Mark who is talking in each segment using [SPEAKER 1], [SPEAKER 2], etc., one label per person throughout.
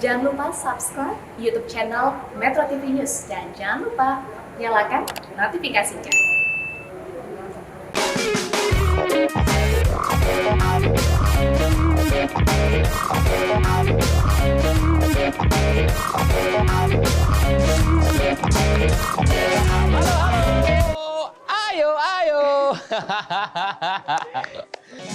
[SPEAKER 1] Jangan lupa subscribe YouTube channel Metro TV News dan jangan lupa nyalakan notifikasinya.
[SPEAKER 2] Ayo.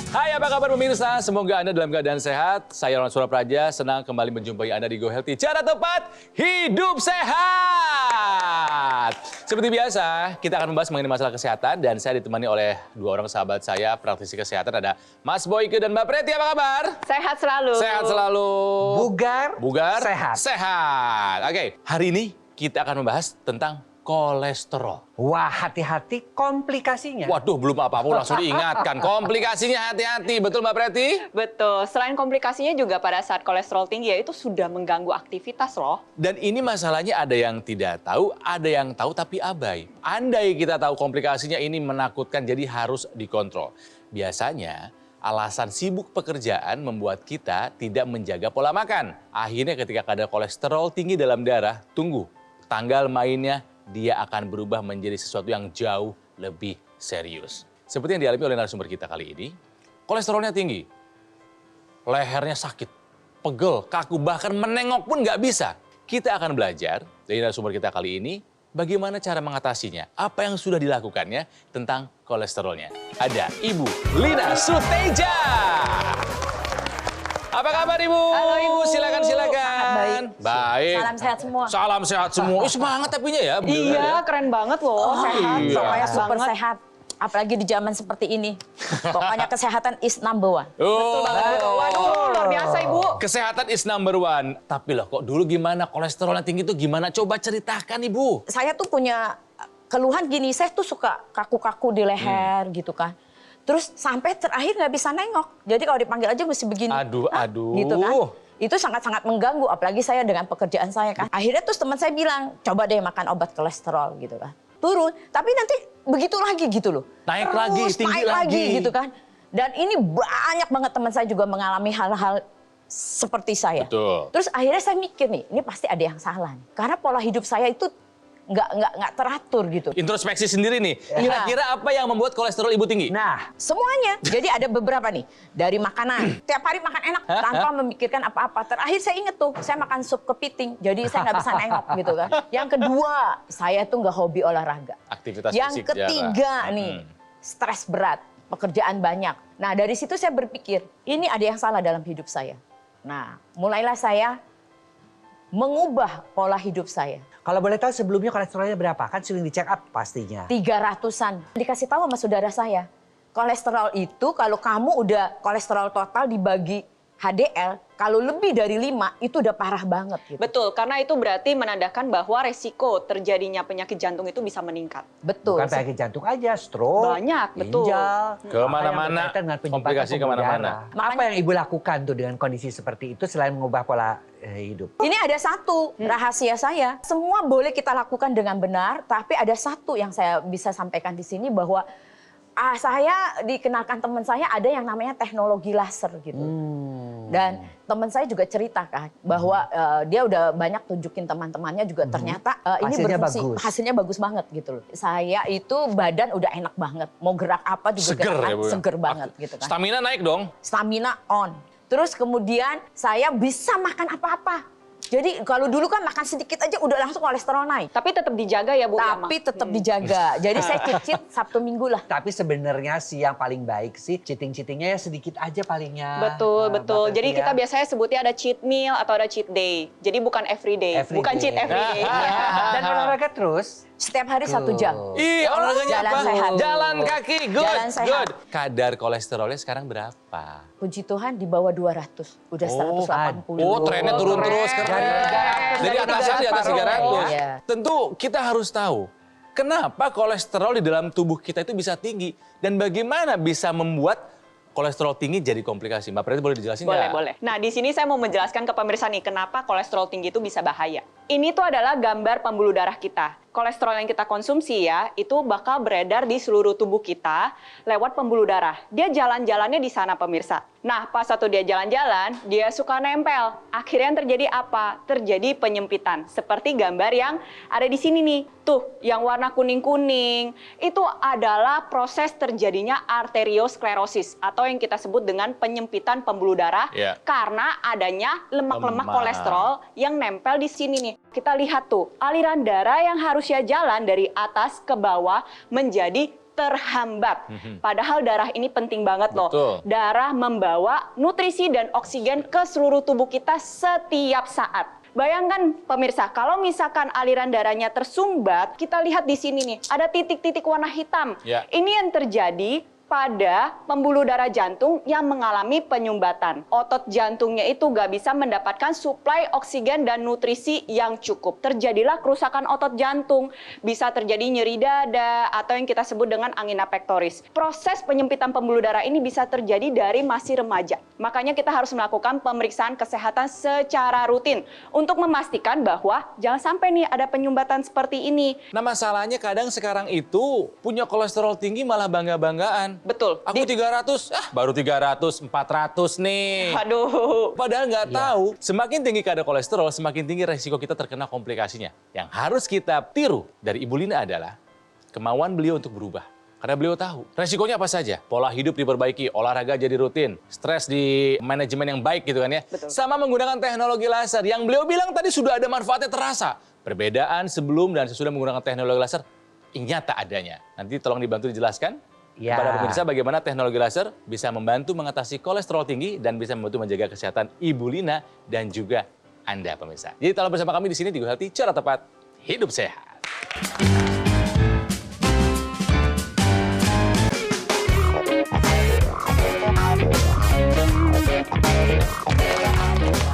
[SPEAKER 2] Hai, apa kabar pemirsa? Semoga Anda dalam keadaan sehat. Saya Ronald Surapraja, senang kembali menjumpai Anda di Go Healthy. Cara tepat, hidup sehat! Seperti biasa, kita akan membahas mengenai masalah kesehatan dan saya ditemani oleh dua orang sahabat saya, praktisi kesehatan. Ada Mas Boyke dan Mbak Preti, apa kabar?
[SPEAKER 3] Sehat selalu.
[SPEAKER 2] Sehat selalu.
[SPEAKER 4] Bugar,
[SPEAKER 2] sehat. Oke, hari ini kita akan membahas tentang kolesterol.
[SPEAKER 4] Wah, hati-hati komplikasinya.
[SPEAKER 2] Waduh, belum apa-apa langsung diingatkan. Komplikasinya hati-hati, betul Mbak Preti?
[SPEAKER 3] Betul. Selain komplikasinya juga pada saat kolesterol tinggi ya itu sudah mengganggu aktivitas loh.
[SPEAKER 2] Dan ini masalahnya ada yang tidak tahu, ada yang tahu tapi abai. Andai kita tahu komplikasinya ini menakutkan jadi harus dikontrol. Biasanya alasan sibuk pekerjaan membuat kita tidak menjaga pola makan. Akhirnya ketika kadar kolesterol tinggi dalam darah, tunggu. Tanggal mainnya dia akan berubah menjadi sesuatu yang jauh lebih serius. Seperti yang dialami oleh narasumber kita kali ini, kolesterolnya tinggi, lehernya sakit, pegel, kaku, bahkan menengok pun nggak bisa. Kita akan belajar dari narasumber kita kali ini, bagaimana cara mengatasinya, apa yang sudah dilakukannya tentang kolesterolnya. Ada Ibu Lina Suteja. Apa kabar Ibu?
[SPEAKER 3] Halo Ibu.
[SPEAKER 2] Silakan.
[SPEAKER 5] Sangat baik. Salam sehat semua.
[SPEAKER 2] Salam sehat semua. Semangat tapinya ya.
[SPEAKER 3] Iya, keren banget loh. Sehat.
[SPEAKER 2] iya.
[SPEAKER 5] Pokoknya super
[SPEAKER 3] Banget.
[SPEAKER 5] sehat. Apalagi di zaman seperti ini. Pokoknya kesehatan is number one.
[SPEAKER 2] Oh.
[SPEAKER 3] Waduh, luar biasa Ibu.
[SPEAKER 2] Kesehatan is number one. Tapi loh kok dulu gimana kolesterolnya tinggi itu gimana? Coba ceritakan Ibu.
[SPEAKER 5] Saya tuh punya keluhan gini, saya tuh suka kaku-kaku di leher gitu kan. Terus sampai terakhir nggak bisa nengok. Jadi kalau dipanggil aja mesti begini.
[SPEAKER 2] Aduh.
[SPEAKER 5] Gitu kan. Itu sangat-sangat mengganggu, apalagi saya dengan pekerjaan saya kan. Akhirnya terus teman saya bilang, coba deh makan obat kolesterol gitu kan. Turun, tapi nanti begitu lagi gitu loh.
[SPEAKER 2] Naik
[SPEAKER 5] Terus
[SPEAKER 2] lagi, tinggi
[SPEAKER 5] naik lagi
[SPEAKER 2] lagi.
[SPEAKER 5] gitu kan. Dan ini banyak banget teman saya juga mengalami hal-hal seperti saya.
[SPEAKER 2] Betul.
[SPEAKER 5] Terus akhirnya saya mikir nih, ini pasti ada yang salah nih. Karena pola hidup saya itu nggak teratur gitu.
[SPEAKER 2] Introspeksi sendiri nih.
[SPEAKER 5] Iya.
[SPEAKER 2] Kira-kira apa yang membuat kolesterol Ibu tinggi?
[SPEAKER 4] Nah,
[SPEAKER 5] Semuanya. Jadi ada beberapa nih. Dari makanan. Tiap hari makan enak tanpa memikirkan apa-apa. Terakhir saya inget tuh, saya makan sup kepiting. Jadi saya nggak bisa nengok gitu kan. Yang kedua, saya tuh nggak hobi olahraga.
[SPEAKER 2] Aktivitas
[SPEAKER 5] Yang
[SPEAKER 2] fisik
[SPEAKER 5] ketiga
[SPEAKER 2] jarang.
[SPEAKER 5] nih, stres berat. Pekerjaan banyak. Nah dari situ saya berpikir, ini ada yang salah dalam hidup saya. Nah mulailah saya mengubah pola hidup saya.
[SPEAKER 4] kalau boleh tahu sebelumnya kolesterolnya berapa? Kan sering dicek up pastinya.
[SPEAKER 5] 300-an. Dikasih tahu sama saudara saya. Kolesterol itu kalau kamu udah kolesterol total dibagi HDL, kalau lebih dari 5 itu udah parah banget gitu.
[SPEAKER 3] Betul, karena itu berarti menandakan bahwa resiko terjadinya penyakit jantung itu bisa meningkat.
[SPEAKER 5] Betul.
[SPEAKER 4] Bukan penyakit jantung aja, stroke,
[SPEAKER 3] Banyak, betul.
[SPEAKER 4] ginjal,
[SPEAKER 2] Kemana-mana,
[SPEAKER 4] apa yang berkaitan dengan penyumbatan
[SPEAKER 2] komplikasi
[SPEAKER 4] pembuluh
[SPEAKER 2] kemana-mana.
[SPEAKER 4] darah. Apa yang Ibu lakukan tuh dengan kondisi seperti itu selain mengubah pola hidup?
[SPEAKER 5] Ini ada satu rahasia saya. Semua boleh kita lakukan dengan benar, tapi ada satu yang saya bisa sampaikan di sini bahwa saya dikenalkan teman saya ada yang namanya teknologi laser gitu. Dan teman saya juga cerita kan bahwa dia udah banyak tunjukin teman-temannya juga ternyata ini
[SPEAKER 4] Hasilnya
[SPEAKER 5] berfungsi,
[SPEAKER 4] bagus.
[SPEAKER 5] hasilnya bagus banget gitu loh. Saya itu badan udah enak banget, mau gerak apa juga
[SPEAKER 2] Seger
[SPEAKER 5] gerakan
[SPEAKER 2] ya Bu?
[SPEAKER 5] seger banget gitu kan.
[SPEAKER 2] Stamina naik dong.
[SPEAKER 5] Stamina on. Terus kemudian saya bisa makan apa-apa. Jadi kalau dulu kan makan sedikit aja udah langsung kolesterol naik.
[SPEAKER 3] Tapi tetap dijaga ya Bu.
[SPEAKER 5] Tapi tetap dijaga. Jadi saya cheat Sabtu Minggu lah.
[SPEAKER 4] Tapi sebenarnya sih yang paling baik sih cheating-cheatingnya ya sedikit aja palingnya.
[SPEAKER 3] Betul,
[SPEAKER 4] Nah,
[SPEAKER 3] betul.
[SPEAKER 4] Mbak
[SPEAKER 3] Jadi
[SPEAKER 4] Preti
[SPEAKER 3] kita
[SPEAKER 4] ya.
[SPEAKER 3] biasanya sebutnya ada cheat meal atau ada cheat day. Jadi bukan every day.
[SPEAKER 4] Every
[SPEAKER 3] Bukan
[SPEAKER 4] day.
[SPEAKER 3] cheat every day.
[SPEAKER 4] Dan olahraga terus.
[SPEAKER 5] Setiap hari 1 jam.
[SPEAKER 2] Ih, olahraganya
[SPEAKER 5] jalan
[SPEAKER 2] apa?
[SPEAKER 5] sehat.
[SPEAKER 2] Jalan kaki, good,
[SPEAKER 5] Jalan sehat.
[SPEAKER 2] good. Kadar kolesterolnya sekarang berapa?
[SPEAKER 5] Puji Tuhan di bawah 200. Udah 180.
[SPEAKER 2] Oh, trennya turun
[SPEAKER 3] keren.
[SPEAKER 2] terus, keren. Dari atasan di atas 300.
[SPEAKER 5] Iya.
[SPEAKER 2] Tentu kita harus tahu, kenapa kolesterol di dalam tubuh kita itu bisa tinggi. Dan bagaimana bisa membuat kolesterol tinggi jadi komplikasi. Mbak Preti boleh dijelasin nggak?
[SPEAKER 3] Boleh, boleh. Nah, di sini saya mau menjelaskan ke pemirsa nih, kenapa kolesterol tinggi itu bisa bahaya. Ini tuh adalah gambar pembuluh darah kita. Kolesterol yang kita konsumsi ya, itu bakal beredar di seluruh tubuh kita lewat pembuluh darah. Dia jalan-jalannya di sana pemirsa. Nah, pas waktu dia jalan-jalan, dia suka nempel. Akhirnya yang terjadi apa? Terjadi penyempitan. Seperti gambar yang ada di sini nih. Tuh, yang warna kuning-kuning. Itu adalah proses terjadinya arteriosklerosis atau yang kita sebut dengan penyempitan pembuluh darah karena adanya lemak-lemak kolesterol yang nempel di sini nih. Kita lihat tuh, aliran darah yang harusnya jalan dari atas ke bawah menjadi terhambat. Padahal darah ini penting banget loh.
[SPEAKER 2] Betul.
[SPEAKER 3] Darah membawa nutrisi dan oksigen ke seluruh tubuh kita setiap saat. Bayangkan pemirsa, kalau misalkan aliran darahnya tersumbat, kita lihat di sini nih, ada titik-titik warna hitam. Ini yang terjadi pada pembuluh darah jantung yang mengalami penyumbatan. Otot jantungnya itu nggak bisa mendapatkan suplai oksigen dan nutrisi yang cukup. Terjadilah kerusakan otot jantung, bisa terjadi nyeri dada atau yang kita sebut dengan angina pectoris. Proses penyempitan pembuluh darah ini bisa terjadi dari masih remaja. Makanya kita harus melakukan pemeriksaan kesehatan secara rutin untuk memastikan bahwa jangan sampai nih ada penyumbatan seperti ini.
[SPEAKER 2] Nah masalahnya kadang sekarang itu punya kolesterol tinggi malah bangga-banggaan.
[SPEAKER 3] Betul.
[SPEAKER 2] Aku 300, baru 300, 400 nih.
[SPEAKER 3] Aduh.
[SPEAKER 2] Padahal nggak tahu, semakin tinggi kadar kolesterol, semakin tinggi resiko kita terkena komplikasinya. Yang harus kita tiru dari Ibu Lina adalah kemauan beliau untuk berubah. Karena beliau tahu resikonya apa saja. Pola hidup diperbaiki, olahraga jadi rutin, stres di manajemen yang baik gitu kan ya.
[SPEAKER 3] Betul.
[SPEAKER 2] Sama menggunakan teknologi laser yang beliau bilang tadi sudah ada manfaatnya terasa. Perbedaan sebelum dan sesudah menggunakan teknologi laser nyata adanya. Nanti tolong dibantu dijelaskan kepada pemirsa bagaimana teknologi laser bisa membantu mengatasi kolesterol tinggi dan bisa membantu menjaga kesehatan Ibu Lina dan juga Anda pemirsa. Jadi telah bersama kami di sini di Go Healthy, cara tepat hidup sehat.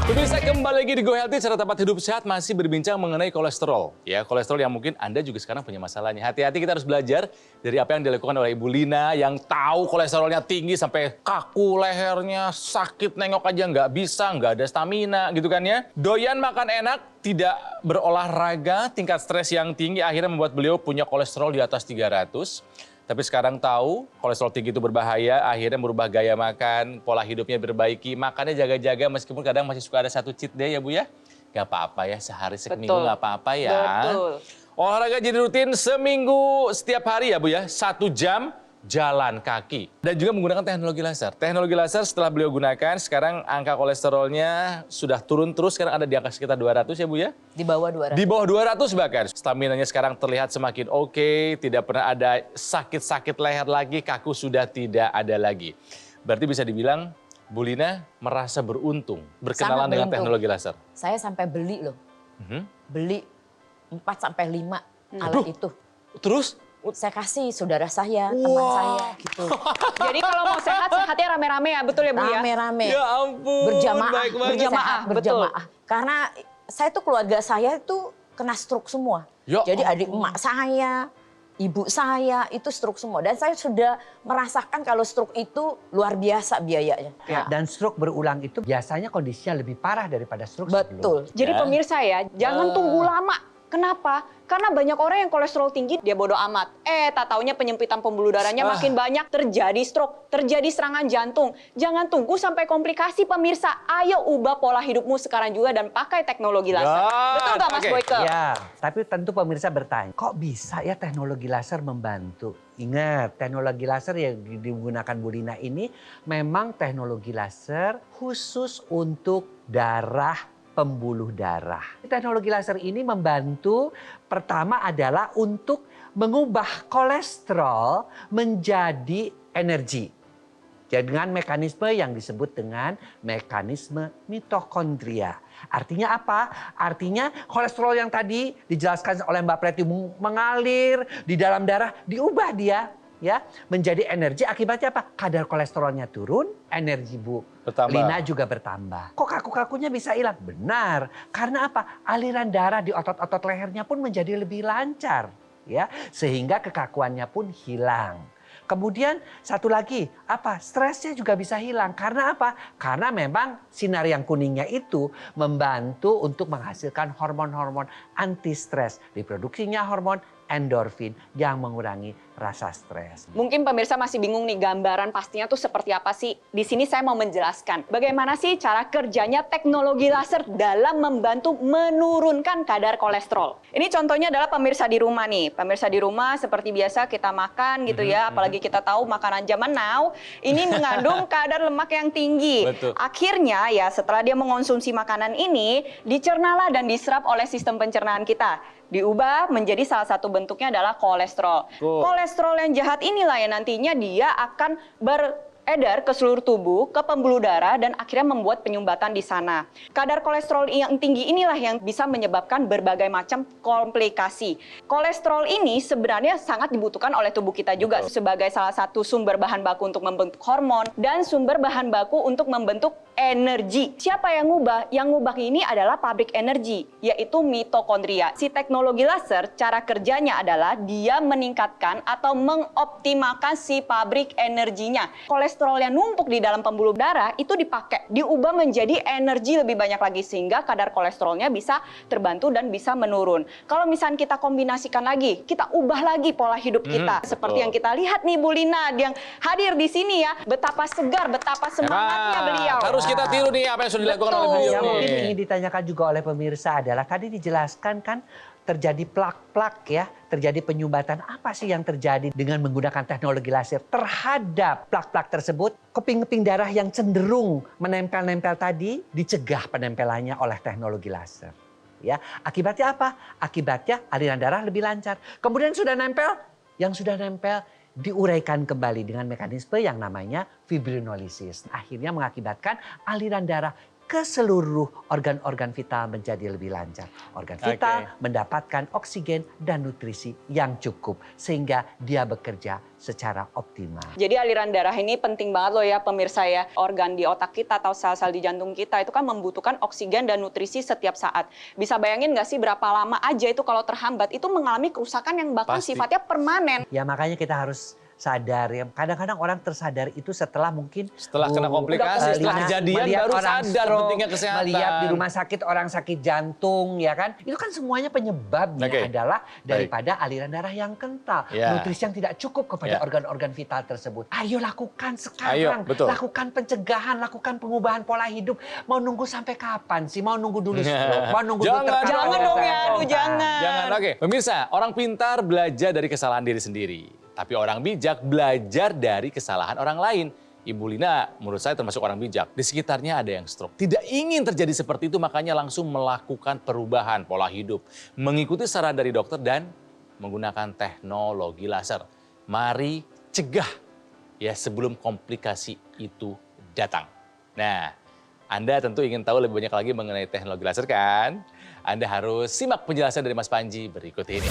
[SPEAKER 2] Pemirsa, kembali lagi di Go Healthy, cara tepat hidup sehat masih berbincang mengenai kolesterol. Ya, kolesterol yang mungkin Anda juga sekarang punya masalahnya. Hati-hati, kita harus belajar dari apa yang dilakukan oleh Ibu Lina yang tahu kolesterolnya tinggi sampai kaku lehernya, sakit nengok aja nggak bisa, nggak ada stamina gitu kan ya. Doyan makan enak, tidak berolahraga, tingkat stres yang tinggi akhirnya membuat beliau punya kolesterol di atas 300. Tapi sekarang tahu kolesterol tinggi itu berbahaya, akhirnya merubah gaya makan, pola hidupnya diperbaiki, makannya jaga-jaga meskipun kadang masih suka ada satu cheat day ya Bu ya. Gak apa-apa ya, sehari seminggu gak apa-apa ya.
[SPEAKER 3] Betul.
[SPEAKER 2] Olahraga jadi rutin seminggu setiap hari ya Bu ya, 1 jam jalan kaki. Dan juga menggunakan teknologi laser. Teknologi laser setelah beliau gunakan, sekarang angka kolesterolnya sudah turun terus, sekarang ada di angka sekitar 200 ya Bu ya?
[SPEAKER 5] Di bawah 200.
[SPEAKER 2] Di bawah 200 bahkan. Staminanya sekarang terlihat semakin oke, tidak pernah ada sakit-sakit leher lagi, kaku sudah tidak ada lagi. Berarti bisa dibilang Bu Lina merasa beruntung berkenalan dengan teknologi laser.
[SPEAKER 5] Saya sampai beli loh. Beli 4-5 alat itu.
[SPEAKER 2] Terus?
[SPEAKER 5] Saya kasih saudara saya, teman saya gitu.
[SPEAKER 3] Jadi kalau mau sehat, sehatnya rame-rame ya, betul ya Bu ya?
[SPEAKER 5] Rame-rame.
[SPEAKER 2] Ya ampun,
[SPEAKER 5] Berjamaah.
[SPEAKER 2] baik banget.
[SPEAKER 3] Berjamaah, betul.
[SPEAKER 5] Berjamaah. Karena saya tuh keluarga saya itu kena stroke semua.
[SPEAKER 2] Ya
[SPEAKER 5] Jadi adik emak saya, ibu saya itu stroke semua. Dan saya sudah merasakan kalau stroke itu luar biasa biayanya.
[SPEAKER 4] Ya, dan stroke berulang itu biasanya kondisinya lebih parah daripada stroke
[SPEAKER 5] Betul.
[SPEAKER 3] Jadi pemirsa ya, jangan tunggu lama. Kenapa? Karena banyak orang yang kolesterol tinggi, dia bodoh amat. Tak taunya penyempitan pembuluh darahnya makin banyak, terjadi stroke, terjadi serangan jantung. Jangan tunggu sampai komplikasi pemirsa. Ayo ubah pola hidupmu sekarang juga dan pakai teknologi laser. Betul nggak Mas Boyke?
[SPEAKER 4] Ya, tapi tentu pemirsa bertanya, kok bisa ya teknologi laser membantu? Ingat, teknologi laser yang digunakan Bu Lina ini memang teknologi laser khusus untuk darah, pembuluh darah. Teknologi laser ini membantu pertama adalah untuk mengubah kolesterol menjadi energi. Dengan mekanisme yang disebut dengan mekanisme mitokondria. Artinya apa? Artinya kolesterol yang tadi dijelaskan oleh Mbak Preti mengalir di dalam darah, diubah dia ya menjadi energi. Akibatnya apa? Kadar kolesterolnya turun, energi Bu Lina juga bertambah. Kok kaku-kakunya bisa hilang? Benar. Karena apa? Aliran darah di otot-otot lehernya pun menjadi lebih lancar, ya, sehingga kekakuannya pun hilang. Kemudian satu lagi, apa? Stresnya juga bisa hilang. Karena apa? Karena memang sinar yang kuningnya itu membantu untuk menghasilkan hormon-hormon anti stres. Diproduksinya hormon endorfin yang mengurangi rasa stres.
[SPEAKER 3] Mungkin pemirsa masih bingung nih gambaran pastinya tuh seperti apa sih? Di sini saya mau menjelaskan bagaimana sih cara kerjanya teknologi laser dalam membantu menurunkan kadar kolesterol. Ini contohnya adalah pemirsa di rumah nih. Pemirsa di rumah seperti biasa kita makan gitu ya, apalagi kita tahu makanan zaman now ini mengandung kadar lemak yang tinggi.
[SPEAKER 2] Betul.
[SPEAKER 3] Akhirnya ya setelah dia mengonsumsi makanan ini, dicernalah dan diserap oleh sistem pencernaan kita. Diubah menjadi salah satu bentuknya adalah kolesterol. Kolesterol yang jahat inilah yang nantinya dia akan beredar ke seluruh tubuh, ke pembuluh darah, dan akhirnya membuat penyumbatan di sana. Kadar kolesterol yang tinggi inilah yang bisa menyebabkan berbagai macam komplikasi. Kolesterol ini sebenarnya sangat dibutuhkan oleh tubuh kita juga sebagai salah satu sumber bahan baku untuk membentuk hormon dan sumber bahan baku untuk membentuk energi. Siapa yang ngubah? Yang ngubah ini adalah pabrik energi, yaitu mitokondria. Si teknologi laser, cara kerjanya adalah dia meningkatkan atau mengoptimalkan si pabrik energinya. Kolesterol yang numpuk di dalam pembuluh darah itu dipakai, diubah menjadi energi lebih banyak lagi sehingga kadar kolesterolnya bisa terbantu dan bisa menurun. Kalau misalnya kita kombinasikan lagi, kita ubah lagi pola hidup kita. Seperti yang kita lihat nih Bu Lina yang hadir di sini ya, betapa segar, betapa semangatnya beliau.
[SPEAKER 2] Harus kita tiru nih apa yang sudah dilakukan oleh beliau.
[SPEAKER 4] Yang mungkin
[SPEAKER 2] nih.
[SPEAKER 4] ingin ditanyakan juga oleh pemirsa adalah tadi dijelaskan kan terjadi plak-plak ya, terjadi penyumbatan. Apa sih yang terjadi dengan menggunakan teknologi laser terhadap plak-plak tersebut? Keping-keping darah yang cenderung menempel-nempel tadi dicegah penempelannya oleh teknologi laser. Ya, akibatnya apa? Akibatnya aliran darah lebih lancar. Kemudian sudah nempel, yang sudah nempel diuraikan kembali dengan mekanisme yang namanya fibrinolisis. Akhirnya mengakibatkan aliran darah ke seluruh organ-organ vital menjadi lebih lancar. Organ vital mendapatkan oksigen dan nutrisi yang cukup sehingga dia bekerja secara optimal.
[SPEAKER 3] Jadi aliran darah ini penting banget loh ya pemirsa ya. Organ di otak kita atau sel-sel di jantung kita itu kan membutuhkan oksigen dan nutrisi setiap saat. Bisa bayangin nggak sih berapa lama aja itu kalau terhambat itu mengalami kerusakan yang bahkan sifatnya permanen.
[SPEAKER 4] Ya makanya kita harus sadar ya. Kadang-kadang orang tersadar itu setelah mungkin
[SPEAKER 2] Kena komplikasi, setelah kejadian baru sadar pentingnya kesehatan.
[SPEAKER 4] Melihat di rumah sakit orang sakit jantung ya kan. Itu kan semuanya penyebabnya adalah daripada aliran darah yang kental. Nutrisi yang tidak cukup kepada organ-organ vital tersebut. Ayo lakukan sekarang. Lakukan pencegahan, lakukan pengubahan pola hidup. Mau nunggu sampai kapan sih? Mau nunggu dulu stroke? Mau nunggu dulu
[SPEAKER 3] Jangan dong ya, jangan.
[SPEAKER 2] Oke, pemirsa, orang pintar belajar dari kesalahan diri sendiri. Tapi orang bijak belajar dari kesalahan orang lain. Ibu Lina menurut saya termasuk orang bijak. Di sekitarnya ada yang stroke. Tidak ingin terjadi seperti itu makanya langsung melakukan perubahan pola hidup. Mengikuti saran dari dokter dan menggunakan teknologi laser. Mari cegah ya sebelum komplikasi itu datang. Nah, Anda tentu ingin tahu lebih banyak lagi mengenai teknologi laser kan? Anda harus simak penjelasan dari Mas Panji berikut ini.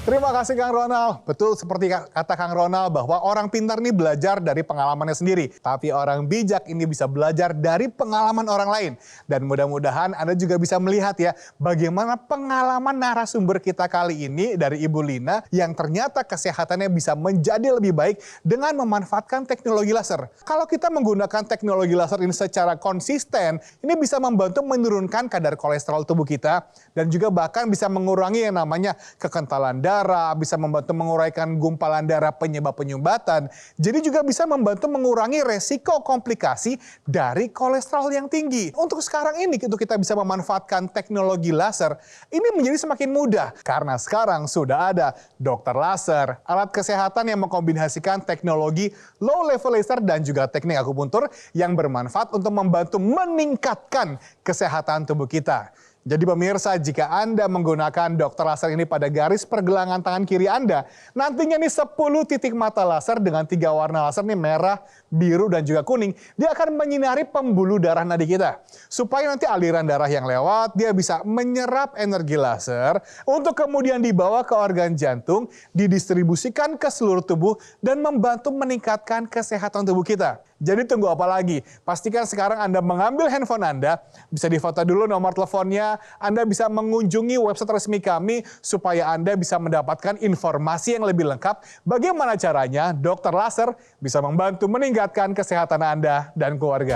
[SPEAKER 6] Terima kasih Kang Ronald. Betul seperti kata Kang Ronald bahwa orang pintar ini belajar dari pengalamannya sendiri. Tapi orang bijak ini bisa belajar dari pengalaman orang lain. Dan mudah-mudahan Anda juga bisa melihat ya bagaimana pengalaman narasumber kita kali ini dari Ibu Lina yang ternyata kesehatannya bisa menjadi lebih baik dengan memanfaatkan teknologi laser. Kalau kita menggunakan teknologi laser ini secara konsisten, ini bisa membantu menurunkan kadar kolesterol tubuh kita dan juga bahkan bisa mengurangi yang namanya kekentalan darah, bisa membantu menguraikan gumpalan darah penyebab penyumbatan. Jadi juga bisa membantu mengurangi resiko komplikasi dari kolesterol yang tinggi. Untuk sekarang ini kita bisa memanfaatkan teknologi laser, ini menjadi semakin mudah. Karena sekarang sudah ada dokter laser, alat kesehatan yang mengkombinasikan teknologi low level laser dan juga teknik akupuntur yang bermanfaat untuk membantu meningkatkan kesehatan tubuh kita. Jadi pemirsa, jika Anda menggunakan dokter laser ini pada garis pergelangan tangan kiri Anda, nantinya nih 10 titik mata laser dengan 3 warna laser nih merah, biru, dan juga kuning. Dia akan menyinari pembuluh darah nadi kita. Supaya nanti aliran darah yang lewat, dia bisa menyerap energi laser untuk kemudian dibawa ke organ jantung, didistribusikan ke seluruh tubuh, dan membantu meningkatkan kesehatan tubuh kita. Jadi tunggu apa lagi? Pastikan sekarang Anda mengambil handphone Anda, bisa difoto dulu nomor teleponnya, Anda bisa mengunjungi website resmi kami supaya Anda bisa mendapatkan informasi yang lebih lengkap bagaimana caranya dokter laser bisa membantu meningkatkan kesehatan Anda dan keluarga.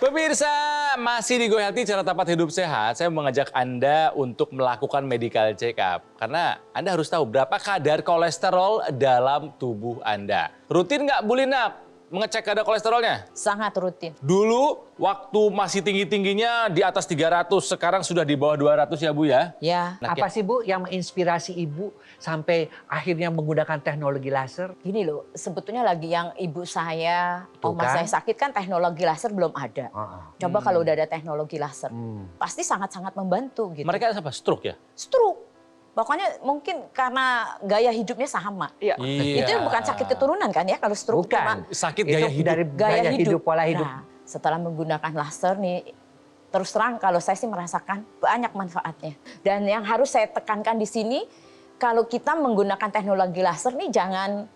[SPEAKER 2] Pemirsa, masih di Go Healthy, cara tepat hidup sehat. Saya mengajak Anda untuk melakukan medical check up. Karena Anda harus tahu berapa kadar kolesterol dalam tubuh Anda. Rutin nggak, Bu Lina, mengecek kadar kolesterolnya?
[SPEAKER 5] Sangat rutin.
[SPEAKER 2] Dulu waktu masih tinggi-tingginya di atas 300, sekarang sudah di bawah 200 ya Bu ya?
[SPEAKER 5] Ya,
[SPEAKER 4] Apa sih Bu yang menginspirasi Ibu sampai akhirnya menggunakan teknologi laser?
[SPEAKER 5] gini loh, sebetulnya lagi yang ibu saya,
[SPEAKER 4] Tuh
[SPEAKER 5] oma
[SPEAKER 4] kan.
[SPEAKER 5] saya sakit kan teknologi laser belum ada. Coba kalau udah ada teknologi laser, pasti sangat-sangat membantu gitu.
[SPEAKER 2] Mereka apa? Stroke ya?
[SPEAKER 5] Stroke. Pokoknya mungkin karena gaya hidupnya sama.
[SPEAKER 3] Iya.
[SPEAKER 5] Itu bukan sakit keturunan kan ya kalau stroke
[SPEAKER 4] Bukan.
[SPEAKER 5] cuma
[SPEAKER 2] Sakit
[SPEAKER 4] Itu
[SPEAKER 2] gaya hidup.
[SPEAKER 4] dari gaya hidup, pola hidup.
[SPEAKER 5] Nah, setelah menggunakan laser nih, terus terang kalau saya sih merasakan banyak manfaatnya. Dan yang harus saya tekankan di sini, kalau kita menggunakan teknologi laser nih jangan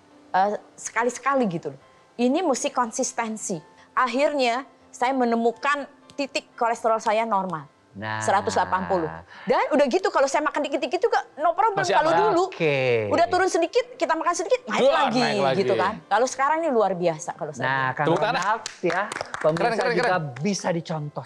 [SPEAKER 5] sekali-sekali gitu loh. Ini mesti konsistensi. Akhirnya saya menemukan titik kolesterol saya normal.
[SPEAKER 4] Nah.
[SPEAKER 5] 180. Dan udah gitu kalau saya makan dikit-dikit juga no problem.
[SPEAKER 2] Masih
[SPEAKER 5] Kalau
[SPEAKER 2] aman.
[SPEAKER 5] dulu
[SPEAKER 4] Oke.
[SPEAKER 5] udah turun sedikit, kita makan sedikit, naik
[SPEAKER 2] Wah,
[SPEAKER 5] lagi
[SPEAKER 2] naik lagi.
[SPEAKER 5] gitu kan. Kalau sekarang ini luar biasa kalau saya.
[SPEAKER 4] Nah, Kang
[SPEAKER 2] Tepuk tangan.
[SPEAKER 4] Ronald ya, pemirsa
[SPEAKER 2] Keren,
[SPEAKER 4] juga bisa dicontoh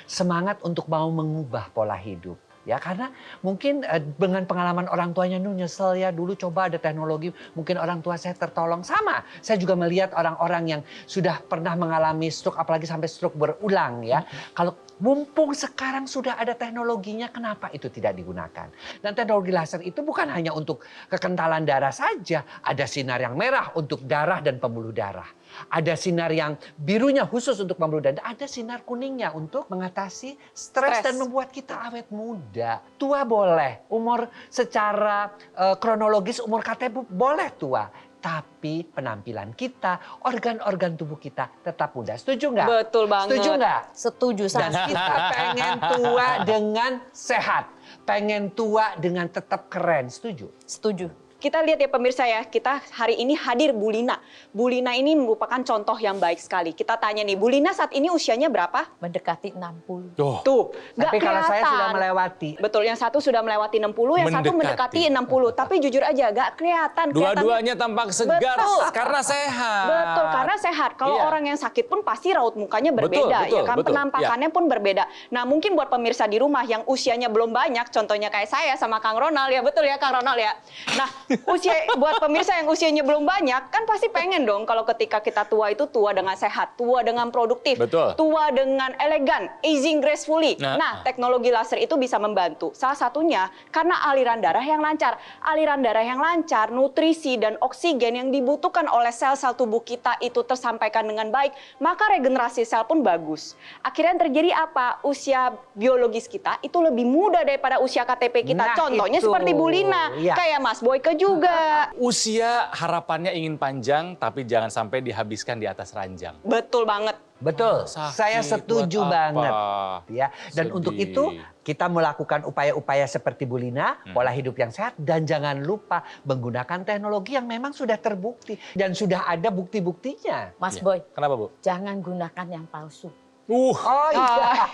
[SPEAKER 4] semangat untuk mau mengubah pola hidup. Ya, karena mungkin dengan pengalaman orang tuanya nyesel ya, dulu coba ada teknologi, mungkin orang tua saya tertolong. Sama, saya juga melihat orang-orang yang sudah pernah mengalami stroke, apalagi sampai stroke berulang ya. Kalau mumpung sekarang sudah ada teknologinya, kenapa itu tidak digunakan? Dan teknologi laser itu bukan hanya untuk kekentalan darah saja. Ada sinar yang merah untuk darah dan pembuluh darah. Ada sinar yang birunya khusus untuk pembuluh darah. Ada sinar kuningnya untuk mengatasi stres dan membuat kita awet muda. Tua boleh, umur secara kronologis umur KTP boleh tua. Tapi penampilan kita, organ-organ tubuh kita tetap muda. Setuju nggak?
[SPEAKER 3] Betul banget.
[SPEAKER 4] Setuju nggak?
[SPEAKER 5] Setuju
[SPEAKER 4] Dan
[SPEAKER 5] sangat.
[SPEAKER 4] kita pengen tua dengan sehat. Pengen tua dengan tetap keren. Setuju?
[SPEAKER 5] Setuju.
[SPEAKER 3] Kita lihat ya pemirsa ya, kita hari ini hadir Bu Lina. Bu Lina ini merupakan contoh yang baik sekali. Kita tanya nih, Bu Lina saat ini usianya berapa?
[SPEAKER 5] Mendekati 60.
[SPEAKER 3] Tuh, nggak
[SPEAKER 4] Tapi kalau saya
[SPEAKER 3] kelihatan.
[SPEAKER 4] sudah melewati.
[SPEAKER 3] Betul, yang satu sudah melewati 60, yang satu mendekati 60. Tapi jujur aja, nggak kelihatan.
[SPEAKER 2] Dua-duanya tampak segar
[SPEAKER 3] Betul.
[SPEAKER 2] karena sehat.
[SPEAKER 3] Betul, karena sehat. Kalau
[SPEAKER 2] Iya.
[SPEAKER 3] orang yang sakit pun pasti raut mukanya
[SPEAKER 2] Betul,
[SPEAKER 3] berbeda,
[SPEAKER 2] betul,
[SPEAKER 3] ya kan?
[SPEAKER 2] betul.
[SPEAKER 3] Penampakannya pun berbeda. Nah, mungkin buat pemirsa di rumah yang usianya belum banyak, contohnya kayak saya sama Kang Ronald, ya betul ya Kang Ronald ya. Nah, buat pemirsa yang usianya belum banyak, kan pasti pengen dong kalau ketika kita tua itu tua dengan sehat, tua dengan produktif,
[SPEAKER 2] Betul.
[SPEAKER 3] tua dengan elegan, aging gracefully.
[SPEAKER 2] Nah.
[SPEAKER 3] Nah, teknologi laser itu bisa membantu. Salah satunya karena aliran darah yang lancar. Aliran darah yang lancar, nutrisi dan oksigen yang dibutuhkan oleh sel-sel tubuh kita itu tersampaikan dengan baik, maka regenerasi sel pun bagus. Akhirnya yang terjadi apa? Usia biologis kita itu lebih muda daripada usia KTP kita.
[SPEAKER 4] Nah,
[SPEAKER 3] Contohnya
[SPEAKER 4] itu.
[SPEAKER 3] seperti Bu Lina,
[SPEAKER 4] Iya.
[SPEAKER 3] kayak Mas Boyke juga.
[SPEAKER 2] Usia harapannya ingin panjang, tapi jangan sampai dihabiskan di atas ranjang.
[SPEAKER 3] Betul banget.
[SPEAKER 4] Betul,
[SPEAKER 2] Sakit,
[SPEAKER 4] saya setuju
[SPEAKER 2] buat apa?
[SPEAKER 4] banget. Ya, dan
[SPEAKER 2] Sedih.
[SPEAKER 4] untuk itu kita melakukan upaya-upaya seperti Bu Lina, pola hidup yang sehat, dan jangan lupa menggunakan teknologi yang memang sudah terbukti dan sudah ada bukti-buktinya.
[SPEAKER 5] Mas
[SPEAKER 2] Iya.
[SPEAKER 5] Boy,
[SPEAKER 2] Kenapa, Bu?
[SPEAKER 5] jangan gunakan yang palsu.
[SPEAKER 4] Oh iya.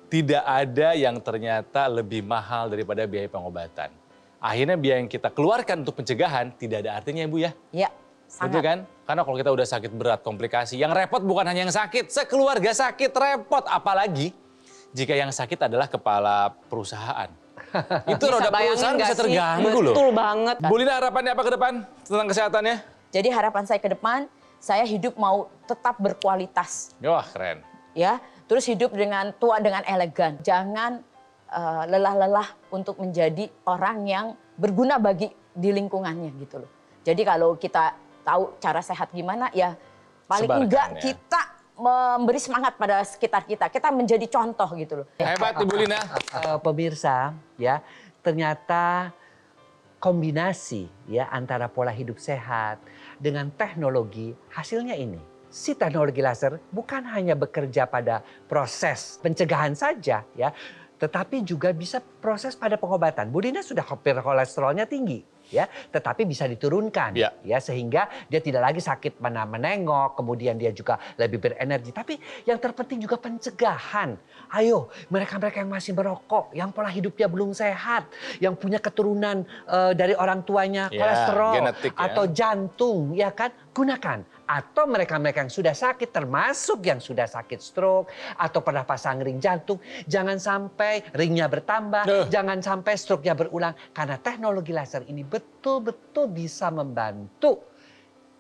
[SPEAKER 2] Tidak ada yang ternyata lebih mahal daripada biaya pengobatan. Akhirnya biaya yang kita keluarkan untuk pencegahan tidak ada artinya ya Bu ya.
[SPEAKER 5] Ya,
[SPEAKER 2] Betul
[SPEAKER 5] sangat.
[SPEAKER 2] kan? Karena kalau kita udah sakit berat, komplikasi, yang repot bukan hanya yang sakit, sekeluarga sakit repot. Apalagi jika yang sakit adalah kepala perusahaan. Itu roda
[SPEAKER 3] bayangin
[SPEAKER 2] perusahaan
[SPEAKER 3] nggak
[SPEAKER 2] bisa
[SPEAKER 3] sih?
[SPEAKER 2] terganggu loh.
[SPEAKER 3] Betul banget.
[SPEAKER 2] Bu Lina, harapannya apa ke depan tentang kesehatannya?
[SPEAKER 5] Jadi harapan saya ke depan, saya hidup mau tetap berkualitas.
[SPEAKER 2] Wah, keren.
[SPEAKER 5] Ya, terus hidup dengan tua dengan elegan. Jangan lelah-lelah untuk menjadi orang yang berguna bagi di lingkungannya gitu loh. Jadi kalau kita tahu cara sehat gimana ya paling
[SPEAKER 2] Sebarkan,
[SPEAKER 5] enggak
[SPEAKER 2] ya.
[SPEAKER 5] kita memberi semangat pada sekitar kita. Kita menjadi contoh gitu loh.
[SPEAKER 2] Hebat Ibu Lina.
[SPEAKER 4] Pemirsa, ya ternyata kombinasi ya antara pola hidup sehat dengan teknologi hasilnya ini. si teknologi laser bukan hanya bekerja pada proses pencegahan saja ya, tetapi juga bisa proses pada pengobatan. Bu Dina sudah kolesterolnya tinggi ya, tetapi bisa diturunkan ya sehingga dia tidak lagi sakit mana menengok, kemudian dia juga lebih berenergi. Tapi yang terpenting juga pencegahan. Ayo, mereka-mereka yang masih merokok, yang pola hidupnya belum sehat, yang punya keturunan dari orang tuanya kolesterol
[SPEAKER 2] genetik,
[SPEAKER 4] atau jantung, ya kan? Gunakan. Atau mereka-mereka yang sudah sakit, termasuk yang sudah sakit stroke atau pernah pasang ring jantung, jangan sampai ringnya bertambah, jangan sampai stroke-nya berulang. Karena teknologi laser ini betul-betul bisa membantu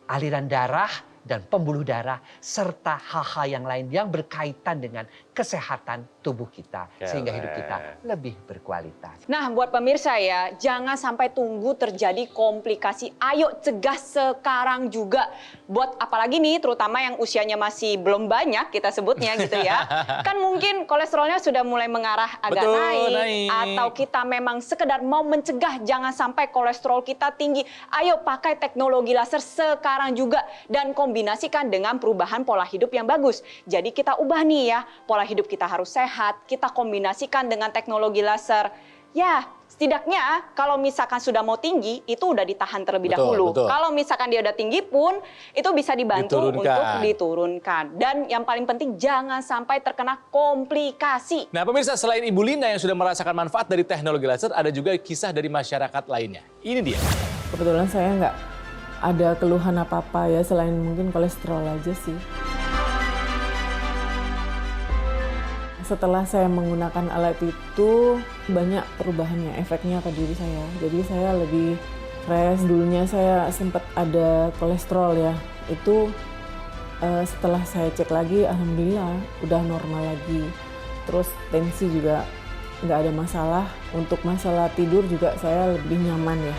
[SPEAKER 4] aliran darah dan pembuluh darah serta hal-hal yang lain yang berkaitan dengan kesehatan tubuh kita sehingga hidup kita lebih berkualitas.
[SPEAKER 3] Nah, buat pemirsa ya, jangan sampai tunggu terjadi komplikasi. Ayo cegah sekarang juga. Buat apalagi nih, terutama yang usianya masih belum banyak kita sebutnya gitu ya. Kan mungkin kolesterolnya sudah mulai mengarah agak naik. Atau kita memang sekedar mau mencegah jangan sampai kolesterol kita tinggi. Ayo pakai teknologi laser sekarang juga. Dan kombinasikan dengan perubahan pola hidup yang bagus. Jadi kita ubah nih ya, pola hidup kita harus sehat, kita kombinasikan dengan teknologi laser. Ya, setidaknya kalau misalkan sudah mau tinggi, itu udah ditahan terlebih dahulu. Kalau misalkan dia udah tinggi pun, itu bisa dibantu untuk diturunkan. Dan yang paling penting, jangan sampai terkena komplikasi.
[SPEAKER 2] Nah pemirsa, selain Ibu Lina yang sudah merasakan manfaat dari teknologi laser, ada juga kisah dari masyarakat lainnya. Ini dia.
[SPEAKER 7] Kebetulan saya nggak ada keluhan apa-apa ya, selain mungkin kolesterol aja sih. Setelah saya menggunakan alat itu, banyak perubahannya, efeknya ke diri saya. Jadi saya lebih fresh. Dulunya saya sempat ada kolesterol ya. Itu setelah saya cek lagi, alhamdulillah udah normal lagi. Terus tensi juga nggak ada masalah. Untuk masalah tidur juga saya lebih nyaman ya.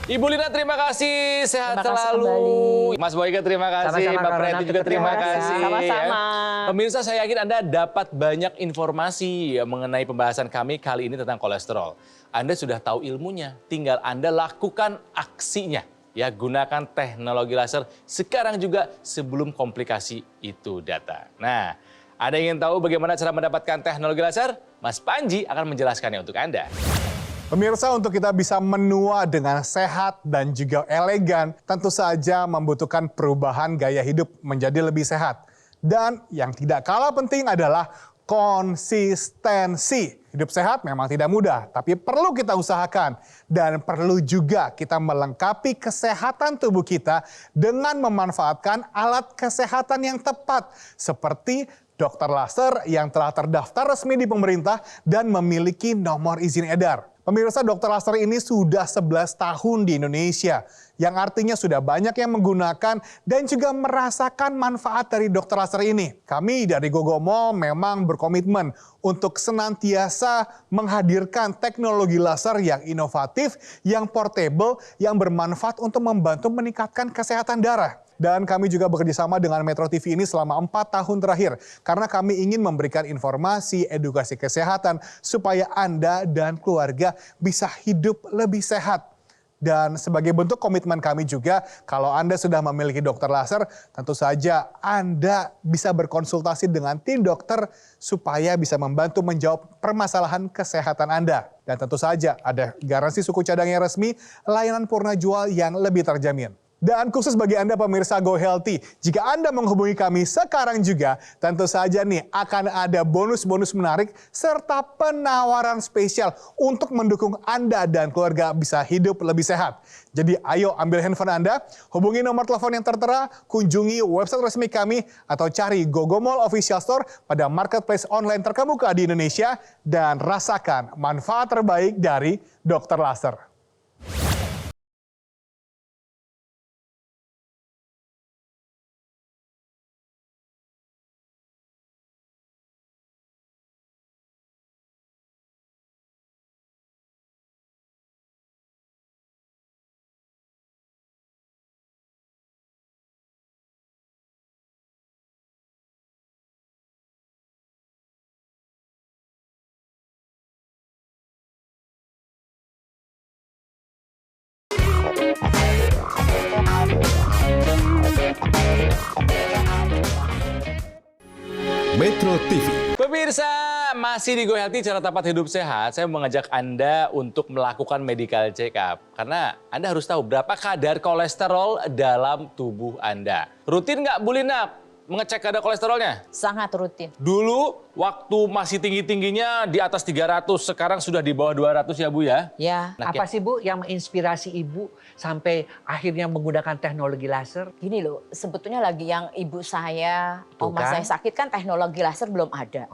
[SPEAKER 2] Ibu Lina terima kasih, sehat
[SPEAKER 5] Terima kasih
[SPEAKER 2] selalu.
[SPEAKER 5] kembali.
[SPEAKER 2] Mas Boyke terima kasih,
[SPEAKER 4] Sama-sama,
[SPEAKER 2] Mbak Preti juga terima kasih.
[SPEAKER 3] Sama-sama.
[SPEAKER 2] Pemirsa, saya yakin Anda dapat banyak informasi mengenai pembahasan kami kali ini tentang kolesterol. Anda sudah tahu ilmunya, tinggal Anda lakukan aksinya. Ya, gunakan teknologi laser sekarang juga sebelum komplikasi itu datang. Nah, Anda ingin tahu bagaimana cara mendapatkan teknologi laser? Mas Panji akan menjelaskannya untuk Anda.
[SPEAKER 6] Pemirsa, untuk kita bisa menua dengan sehat dan juga elegan, tentu saja membutuhkan perubahan gaya hidup menjadi lebih sehat. Dan yang tidak kalah penting adalah konsistensi. Hidup sehat memang tidak mudah, tapi perlu kita usahakan. Dan perlu juga kita melengkapi kesehatan tubuh kita dengan memanfaatkan alat kesehatan yang tepat. Seperti dokter laser yang telah terdaftar resmi di pemerintah dan memiliki nomor izin edar. Pemirsa, dokter laser ini sudah 11 tahun di Indonesia, yang artinya sudah banyak yang menggunakan dan juga merasakan manfaat dari dokter laser ini. Kami dari Gogomo memang berkomitmen untuk senantiasa menghadirkan teknologi laser yang inovatif, yang portable, yang bermanfaat untuk membantu meningkatkan kesehatan darah. Dan kami juga bekerjasama dengan Metro TV ini selama 4 tahun terakhir. Karena kami ingin memberikan informasi, edukasi kesehatan, supaya Anda dan keluarga bisa hidup lebih sehat. Dan sebagai bentuk komitmen kami juga, kalau Anda sudah memiliki dokter laser, tentu saja Anda bisa berkonsultasi dengan tim dokter supaya bisa membantu menjawab permasalahan kesehatan Anda. Dan tentu saja ada garansi suku cadang yang resmi, layanan purna jual yang lebih terjamin. Dan khusus bagi Anda pemirsa Go Healthy, jika Anda menghubungi kami sekarang juga, tentu saja nih akan ada bonus-bonus menarik serta penawaran spesial untuk mendukung Anda dan keluarga bisa hidup lebih sehat. Jadi ayo ambil handphone Anda, hubungi nomor telepon yang tertera, kunjungi website resmi kami, atau cari Gogomall Official Store pada marketplace online terkemuka di Indonesia dan rasakan manfaat terbaik dari dokter laser.
[SPEAKER 8] Metro TV.
[SPEAKER 2] Pemirsa, masih di Go Healthy Cara Tepat Hidup Sehat, saya mengajak Anda untuk melakukan medical check up. Karena Anda harus tahu berapa kadar kolesterol dalam tubuh Anda. Rutin nggak Bu Lina mengecek kadar kolesterolnya?
[SPEAKER 5] Sangat rutin.
[SPEAKER 2] Dulu waktu masih tinggi-tingginya di atas 300, sekarang sudah di bawah 200 ya Bu ya?
[SPEAKER 5] Ya,
[SPEAKER 2] Nah,
[SPEAKER 4] Apa sih Bu yang menginspirasi Ibu sampai akhirnya menggunakan teknologi laser?
[SPEAKER 5] gini loh, sebetulnya lagi yang ibu saya,
[SPEAKER 4] Tuh
[SPEAKER 5] oma
[SPEAKER 4] kan?
[SPEAKER 5] saya sakit kan teknologi laser belum ada.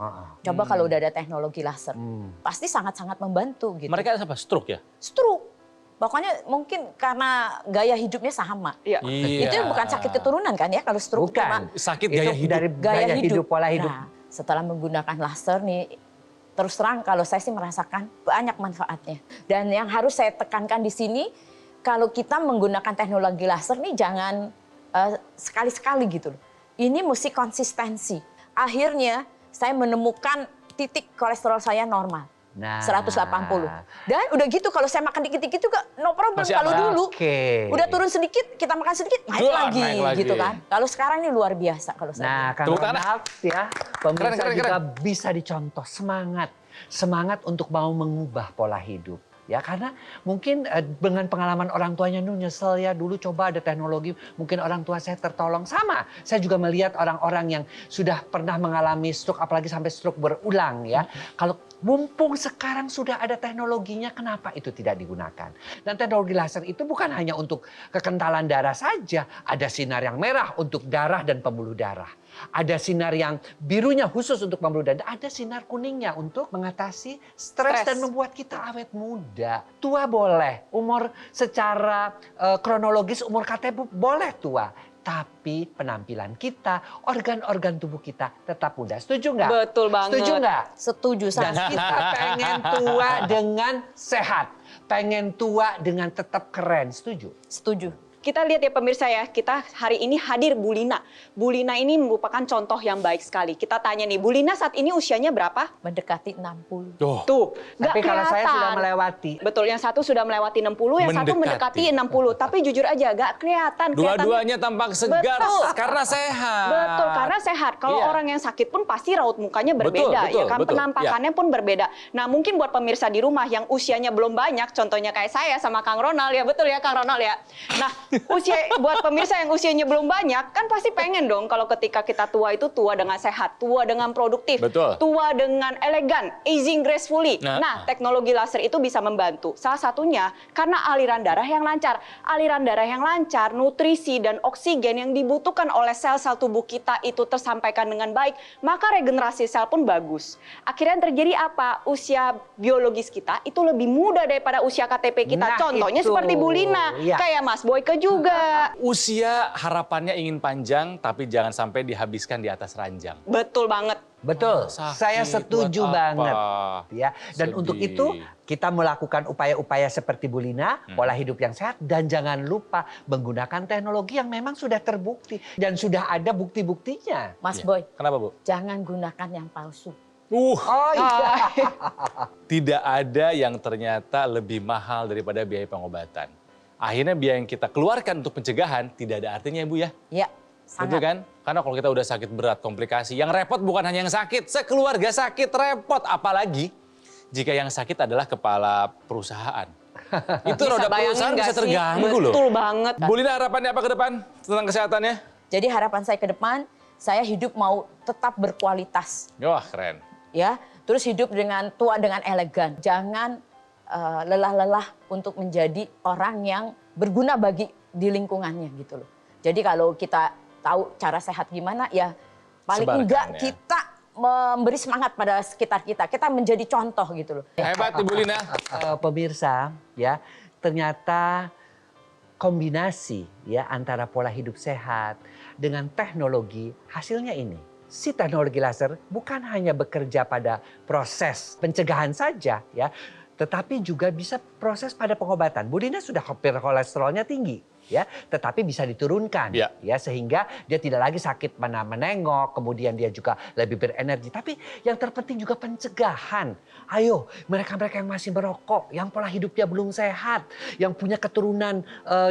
[SPEAKER 5] Coba kalau udah ada teknologi laser, pasti sangat-sangat membantu gitu.
[SPEAKER 2] Mereka apa? Stroke ya?
[SPEAKER 5] Stroke. Pokoknya mungkin karena gaya hidupnya sama.
[SPEAKER 3] Iya.
[SPEAKER 2] Iya.
[SPEAKER 5] Itu bukan sakit keturunan kan ya kalau stroke.
[SPEAKER 4] Bukan.
[SPEAKER 5] cuma
[SPEAKER 2] Sakit
[SPEAKER 4] Itu
[SPEAKER 2] gaya hidup.
[SPEAKER 4] dari gaya hidup, pola hidup.
[SPEAKER 5] Nah, setelah menggunakan laser nih, terus terang kalau saya sih merasakan banyak manfaatnya. Dan yang harus saya tekankan di sini, kalau kita menggunakan teknologi laser nih jangan sekali-sekali gitu loh. Ini mesti konsistensi. Akhirnya saya menemukan titik kolesterol saya normal.
[SPEAKER 4] Nah.
[SPEAKER 5] 180. Dan udah gitu kalau saya makan dikit-dikit juga no problem.
[SPEAKER 2] Masih
[SPEAKER 5] Kalau
[SPEAKER 2] aman.
[SPEAKER 5] dulu
[SPEAKER 4] Oke.
[SPEAKER 5] udah turun sedikit, kita makan sedikit, naik
[SPEAKER 2] Wah,
[SPEAKER 5] lagi
[SPEAKER 2] naik lagi.
[SPEAKER 5] gitu kan. Kalau sekarang ini luar biasa kalau saya.
[SPEAKER 4] Nah, Kang
[SPEAKER 2] Tepuk tangan.
[SPEAKER 4] Ronald ya, pemirsa
[SPEAKER 2] Keren,
[SPEAKER 4] juga bisa dicontoh semangat. Semangat untuk mau mengubah pola hidup. Ya, karena mungkin dengan pengalaman orang tuanya nyesel ya, dulu coba ada teknologi, mungkin orang tua saya tertolong. Sama, saya juga melihat orang-orang yang sudah pernah mengalami stroke, apalagi sampai stroke berulang ya. Kalau mumpung sekarang sudah ada teknologinya, kenapa itu tidak digunakan? Dan teknologi laser itu bukan hanya untuk kekentalan darah saja. Ada sinar yang merah untuk darah dan pembuluh darah. Ada sinar yang birunya khusus untuk pembuluh darah. Ada sinar kuningnya untuk mengatasi stres dan membuat kita awet muda. Tua boleh, umur secara kronologis umur KTP boleh tua. Tapi penampilan kita, organ-organ tubuh kita tetap muda. Setuju nggak?
[SPEAKER 3] Betul banget.
[SPEAKER 4] Setuju nggak?
[SPEAKER 5] Setuju
[SPEAKER 4] Dan
[SPEAKER 5] sangat.
[SPEAKER 4] kita pengen tua dengan sehat. Pengen tua dengan tetap keren. Setuju?
[SPEAKER 5] Setuju.
[SPEAKER 3] Kita lihat ya pemirsa ya, kita hari ini hadir Bu Lina. Bu Lina ini merupakan contoh yang baik sekali. Kita tanya nih, Bu Lina saat ini usianya berapa?
[SPEAKER 5] Mendekati 60.
[SPEAKER 3] Tuh, nggak
[SPEAKER 4] Tapi kalau saya
[SPEAKER 3] kelihatan.
[SPEAKER 4] sudah melewati.
[SPEAKER 3] Betul, yang satu sudah melewati 60, yang satu mendekati 60. Tapi jujur aja, nggak kelihatan.
[SPEAKER 2] Dua-duanya tampak segar
[SPEAKER 3] Betul.
[SPEAKER 2] karena sehat.
[SPEAKER 3] Betul, karena sehat. Kalau
[SPEAKER 2] Iya.
[SPEAKER 3] orang yang sakit pun pasti raut mukanya
[SPEAKER 2] Betul,
[SPEAKER 3] berbeda,
[SPEAKER 2] betul,
[SPEAKER 3] ya kan?
[SPEAKER 2] betul.
[SPEAKER 3] Penampakannya pun berbeda. Nah, mungkin buat pemirsa di rumah yang usianya belum banyak, contohnya kayak saya sama Kang Ronald, ya betul ya Kang Ronald ya. Nah, buat pemirsa yang usianya belum banyak, kan pasti pengen dong kalau ketika kita tua itu tua dengan sehat, tua dengan produktif,
[SPEAKER 2] Betul.
[SPEAKER 3] tua dengan elegan, aging gracefully.
[SPEAKER 2] Nah.
[SPEAKER 3] Nah, teknologi laser itu bisa membantu. Salah satunya karena aliran darah yang lancar. Aliran darah yang lancar, nutrisi dan oksigen yang dibutuhkan oleh sel-sel tubuh kita itu tersampaikan dengan baik, maka regenerasi sel pun bagus. Akhirnya terjadi apa? Usia biologis kita itu lebih muda daripada usia KTP kita.
[SPEAKER 4] Nah,
[SPEAKER 3] Contohnya
[SPEAKER 4] itu.
[SPEAKER 3] seperti Bu Lina,
[SPEAKER 4] Iya.
[SPEAKER 3] kayak Mas Boyke juga.
[SPEAKER 2] Usia harapannya ingin panjang, tapi jangan sampai dihabiskan di atas ranjang.
[SPEAKER 3] Betul banget.
[SPEAKER 4] Betul,
[SPEAKER 2] Sakit,
[SPEAKER 4] saya setuju
[SPEAKER 2] buat apa?
[SPEAKER 4] banget. Ya, dan
[SPEAKER 2] Sedih.
[SPEAKER 4] untuk itu kita melakukan upaya-upaya seperti Bu Lina, pola hidup yang sehat, dan jangan lupa menggunakan teknologi yang memang sudah terbukti dan sudah ada bukti-buktinya.
[SPEAKER 5] Mas
[SPEAKER 2] Iya.
[SPEAKER 5] Boy,
[SPEAKER 2] Kenapa, Bu?
[SPEAKER 5] jangan gunakan yang palsu.
[SPEAKER 4] Oh iya.
[SPEAKER 2] Tidak ada yang ternyata lebih mahal daripada biaya pengobatan. Akhirnya biaya yang kita keluarkan untuk pencegahan tidak ada artinya, Bu ya.
[SPEAKER 5] Ya,
[SPEAKER 2] Betul
[SPEAKER 5] sangat.
[SPEAKER 2] kan? Karena kalau kita udah sakit berat, komplikasi, yang repot bukan hanya yang sakit, sekeluarga sakit repot. Apalagi jika yang sakit adalah kepala perusahaan. Itu roda perusahaan
[SPEAKER 3] nggak
[SPEAKER 2] bisa
[SPEAKER 3] sih?
[SPEAKER 2] terganggu loh.
[SPEAKER 3] Betul banget.
[SPEAKER 2] Bu Lina, harapannya apa ke depan tentang kesehatannya?
[SPEAKER 5] Jadi harapan saya ke depan, saya hidup mau tetap berkualitas.
[SPEAKER 2] Wah, keren.
[SPEAKER 5] Ya, terus hidup dengan tua dengan elegan. Jangan lelah-lelah untuk menjadi orang yang berguna bagi di lingkungannya gitu loh. Jadi kalau kita tahu cara sehat gimana, ya paling
[SPEAKER 2] Sebarkan,
[SPEAKER 5] enggak
[SPEAKER 2] ya.
[SPEAKER 5] kita memberi semangat pada sekitar kita. Kita menjadi contoh gitu loh.
[SPEAKER 2] Hebat Ibu Lina.
[SPEAKER 4] Pemirsa, ya ternyata kombinasi ya antara pola hidup sehat dengan teknologi, hasilnya ini. Si teknologi laser bukan hanya bekerja pada proses pencegahan saja ya, tetapi juga bisa proses pada pengobatan. Bu Lina sudah hampir kolesterolnya tinggi. ya, tetapi bisa diturunkan, ya, sehingga dia tidak lagi sakit mana menengok, kemudian dia juga lebih berenergi. Tapi yang terpenting juga pencegahan. Ayo, mereka-mereka yang masih merokok, yang pola hidupnya belum sehat, yang punya keturunan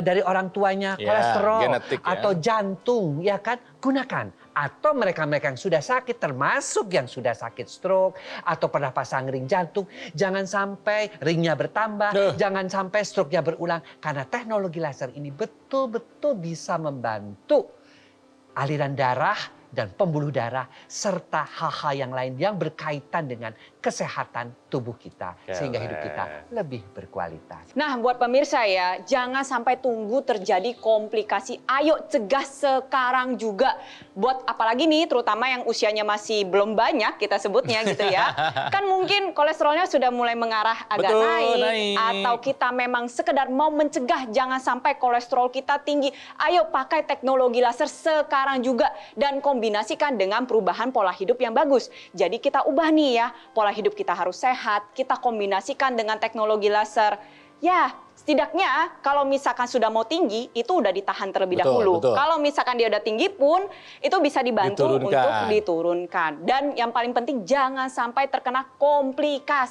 [SPEAKER 4] dari orang tuanya kolesterol
[SPEAKER 2] genetik,
[SPEAKER 4] atau jantung, ya kan, gunakan. Atau mereka-mereka yang sudah sakit, termasuk yang sudah sakit stroke atau pernah pasang ring jantung, jangan sampai ringnya bertambah, jangan sampai stroke-nya berulang. Karena teknologi laser ini betul-betul bisa membantu aliran darah dan pembuluh darah serta hal-hal yang lain yang berkaitan dengan kesehatan tubuh kita. Sehingga hidup kita lebih berkualitas.
[SPEAKER 3] Nah, buat pemirsa ya, jangan sampai tunggu terjadi komplikasi. Ayo cegah sekarang juga. Buat apalagi nih, terutama yang usianya masih belum banyak kita sebutnya gitu ya. Kan mungkin kolesterolnya sudah mulai mengarah agak naik. Atau kita memang sekedar mau mencegah jangan sampai kolesterol kita tinggi. Ayo pakai teknologi laser sekarang juga. Dan kombinasikan dengan perubahan pola hidup yang bagus. Jadi kita ubah nih ya, pola hidup kita harus sehat, kita kombinasikan dengan teknologi laser. Ya, setidaknya kalau misalkan sudah mau tinggi, itu udah ditahan terlebih dahulu. Kalau misalkan dia udah tinggi pun, itu bisa dibantu untuk diturunkan. Dan yang paling penting, jangan sampai terkena komplikasi.